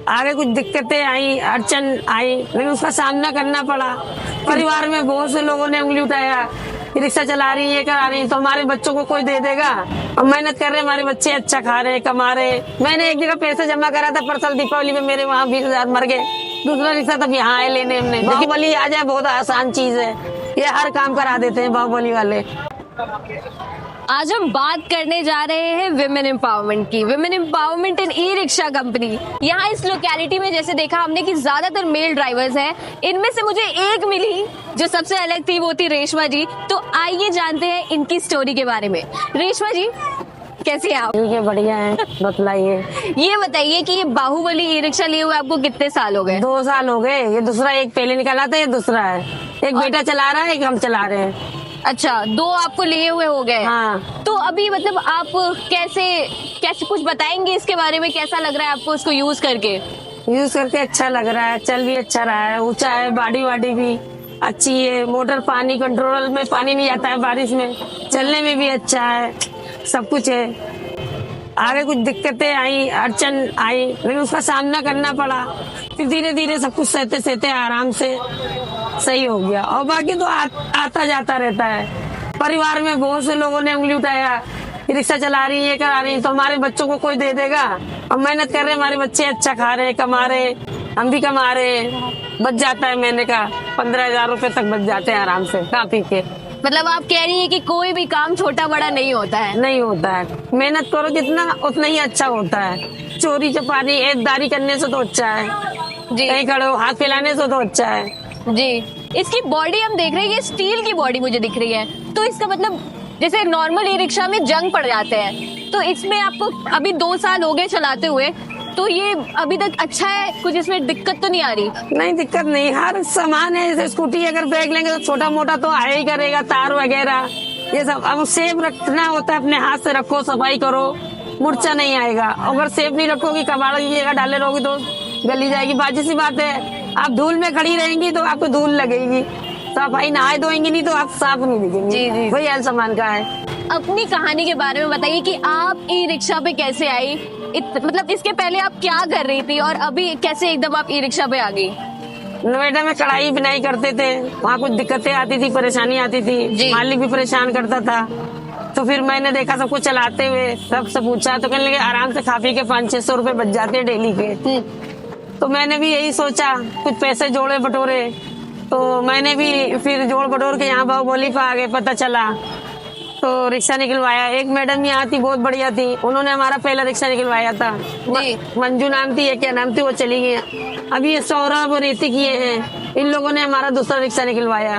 आगे कुछ दिक्कतें आई, अड़चन आई, लेकिन उसका सामना करना पड़ा। परिवार में बहुत से लोगों ने उंगली उठाया, रिक्शा चला रही है, ये करा रही है, तो हमारे बच्चों को कोई दे देगा। और मेहनत कर रहे, हमारे बच्चे अच्छा खा रहे, कमा रहे। मैंने एक जगह पैसे जमा करा था परसल दीपावली में, मेरे वहाँ 20,000 मर गए। दूसरा रिक्शा तब यहाँ आए लेने हमने। बाहुबली आ जाए बहुत आसान चीज है, ये हर काम करा देते हैं बाहुबली वाले। आज हम बात करने जा रहे हैं विमेन एम्पावरमेंट की। विमेन एम्पावरमेंट इन ई रिक्शा कंपनी। यहाँ इस लोकेलिटी में जैसे देखा हमने कि ज्यादातर मेल ड्राइवर्स हैं। इनमें से मुझे एक मिली जो सबसे अलग थी, वो थी रेशमा जी। तो आइए जानते हैं इनकी स्टोरी के बारे में। रेशमा जी कैसी हैं आप? ठीक है, बढ़िया है, बतलाइए। ये बताइए कि ये बाहुबली ई रिक्शा लिए हुए आपको कितने साल हो गए? 2 साल हो गए। ये दूसरा एक पहले निकाला था, ये दूसरा है। एक बेटा चला रहा है, एक हम चला रहे हैं। अच्छा, 2 आपको लिए हुए हो गए। हाँ। तो अभी मतलब आप कैसे कुछ बताएंगे इसके बारे में? कैसा लग रहा है आपको इसको यूज करके? यूज करके अच्छा लग रहा है, चल भी अच्छा रहा है, ऊंचा है, बॉडी वाडी भी अच्छी है। मोटर पानी कंट्रोल में, पानी नहीं आता है बारिश में, चलने में भी अच्छा है, सब कुछ है। आगे कुछ दिक्कतें आई, अड़चन आई, लेकिन उसका सामना करना पड़ा। फिर धीरे धीरे सब कुछ सहते सहते आराम से सही हो गया। और बाकी तो आता जाता रहता है। परिवार में बहुत से लोगों ने उंगली उठाया, रिक्शा चला रही है, ये करा रही है, तो हमारे बच्चों को कोई दे देगा। और मेहनत कर रहे, हमारे बच्चे अच्छा खा रहे, कमा रहे, हम भी कमा रहे। बच जाता है महीने का 15,000 रुपए तक बच जाते हैं आराम से खा पी के। मतलब आप कह रही है कि कोई भी काम छोटा बड़ा नहीं होता है? नहीं होता है, मेहनत करो जितना उतना ही अच्छा होता है। चोरी चपारी ऐशदारी करने से तो अच्छा है जी, कहीं खड़े हो हाथ फैलाने से तो अच्छा है जी। इसकी बॉडी हम देख रहे हैं, ये स्टील की बॉडी मुझे दिख रही है। तो इसका मतलब जैसे नॉर्मल ई रिक्शा में जंग पड़ जाते हैं, तो इसमें आपको अभी 2 साल हो गए चलाते हुए, तो ये अभी तक अच्छा है? कुछ इसमें दिक्कत तो नहीं आ रही? नहीं, दिक्कत नहीं। हर सामान है, जैसे स्कूटी अगर ब्रेक लेंगे तो छोटा मोटा तो आया ही करेगा, तार वगैरह ये सब। अब सेफ रखना होता है, अपने हाथ से रखो, सफाई करो, मुर्चा नहीं आएगा। अगर सेफ नहीं रखोगी, कबाड़ की जगह डाले रहोगी तो गली जाएगी। बाजी सी बात है, आप धूल में खड़ी रहेंगी तो आपको धूल लगेगी। सफाई नहाए धोएंगी नहीं तो आप साफ नहीं दिखेंगी। जी, जी। वही हाल सामान का है। अपनी कहानी के बारे में बताइए कि आप ई रिक्शा पे कैसे आई? मतलब इसके पहले आप क्या कर रही थी और अभी कैसे एकदम आप ई रिक्शा पे आ गई? नोएडा में कढ़ाई बुनाई करते थे, वहाँ कुछ दिक्कतें आती थी, परेशानी आती थी, मालिक भी परेशान करता था। तो फिर मैंने देखा सबको चलाते हुए, सबसे पूछा तो कहने लगे आराम से खा पी के 500-600 रुपए बच जाते हैं डेली के। तो मैंने भी यही सोचा, कुछ पैसे जोड़े बटोरे। तो मैंने भी फिर जोड़ बटोर के यहाँ बाहुबली पे आ गए, पता चला तो रिक्शा निकलवाया। एक मैडम यहाँ थी, बहुत बढ़िया थी, उन्होंने हमारा पहला रिक्शा निकलवाया था। मंजू नाम थी, क्या नाम थी, वो चली गई। अभी ये सौरभ और ऋतिक ये हैं, इन लोगों ने हमारा दूसरा रिक्शा निकलवाया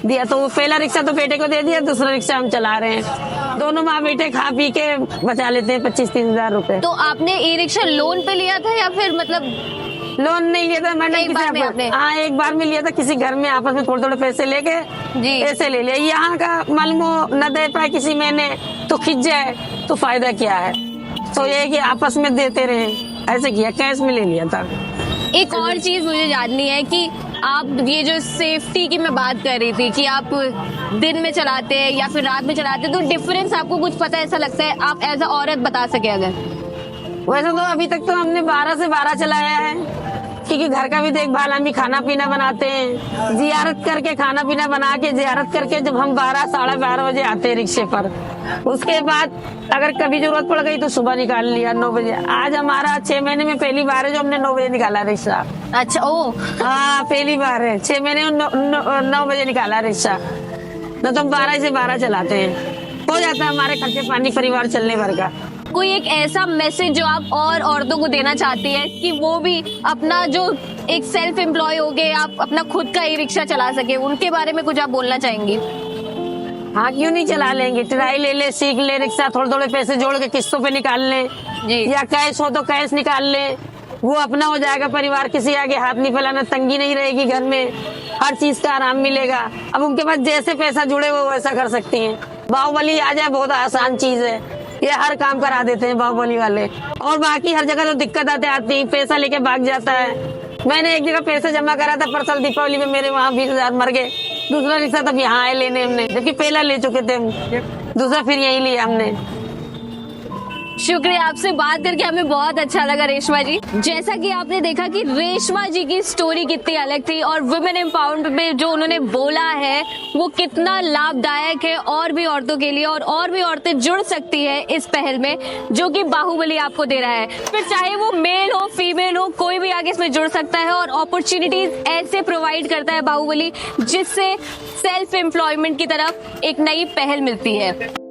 दिया। तो वो पहला रिक्शा तो बेटे को दे दिया, दूसरा रिक्शा हम चला रहे हैं। दोनों माँ बेटे खा पी के बचा लेते हैं 25-30 हजार रुपए। तो आपने ई रिक्शा लोन पे लिया था या फिर मतलब? लोन नहीं लिया था मैंने, एक बार में आपने? हाँ, एक बार में लिया था, किसी घर में आपस में थोड़े थोड़े पैसे लेके ऐसे ले लिया। यहाँ का मालूम न दे पाए किसी महीने तो खिंच जाए तो फायदा क्या है। तो ये कि आपस में देते रहे, ऐसे किया, कैश में ले लिया था। एक और चीज मुझे जाननी है कि आप ये जो सेफ्टी की मैं बात कर रही थी कि आप दिन में चलाते हैं या फिर रात में चलाते हैं, तो डिफरेंस आपको कुछ पता ऐसा लगता है? आप एज अ औरत बता सके अगर। वैसे तो अभी तक तो हमने 12 से 12 चलाया है, क्योंकि घर का भी देखभाल, हम भी खाना पीना बनाते हैं, जियारत करके खाना पीना बना के जियारत करके जब हम 12-12:30 बजे आते हैं रिक्शे पर, उसके बाद अगर कभी जरूरत पड़ गई तो सुबह निकाल लिया 9 बजे। आज हमारा 6 महीने में पहली बार है जो हमने 9 बजे निकाला रिक्शा। अच्छा, ओ हाँ, पहली बार है, 6 महीने में 9 बजे निकाला रिक्शा। न तो हम 12 से 12 चलाते हैं, हो जाता है हमारे खर्चे पानी परिवार चलने भर का। कोई एक ऐसा मैसेज जो आप और औरतों को देना चाहती है कि वो भी अपना जो एक सेल्फ एम्प्लॉय हो गए, आप अपना खुद का ई रिक्शा चला सके, उनके बारे में कुछ आप बोलना चाहेंगी? हाँ, क्यों नहीं चला लेंगे, ट्राई ले ले, सीख ले रिक्शा, थोड़े थोड़े पैसे जोड़ के किस्तों पे निकाल ले, या कैश हो तो कैश निकाल ले, वो अपना हो जाएगा। परिवार किसी आगे हाथ नहीं फैलाना, तंगी नहीं रहेगी घर में, हर चीज का आराम मिलेगा। अब उनके पास जैसे पैसा जुड़े वो वैसा कर सकती हैं। बाहुबली आ जाए बहुत आसान चीज है, ये हर काम करा देते हैं बाहुबली वाले। और बाकी हर जगह तो दिक्कत आती, पैसा लेके भाग जाता है। मैंने एक जगह पैसे जमा करा था परसल दीपावली में, मेरे वहाँ 20,000 मर गए। दूसरा रिक्शा तब यहाँ आए लेने हमने, जबकि पहला ले चुके थे हम, दूसरा फिर यही लिया हमने। शुक्रिया, आपसे बात करके हमें बहुत अच्छा लगा रेशमा जी। जैसा कि आपने देखा कि रेशमा जी की स्टोरी कितनी अलग थी और वुमेन एम्पावरमेंट में जो उन्होंने बोला है वो कितना लाभदायक है और भी औरतों के लिए, और भी औरतें जुड़ सकती है इस पहल में जो कि बाहुबली आपको दे रहा है। फिर चाहे वो मेल हो फीमेल हो, कोई भी आगे इसमें जुड़ सकता है और अपॉर्चुनिटीज ऐसे प्रोवाइड करता है बाहुबली जिससे सेल्फ एम्प्लॉयमेंट की तरफ एक नई पहल मिलती है।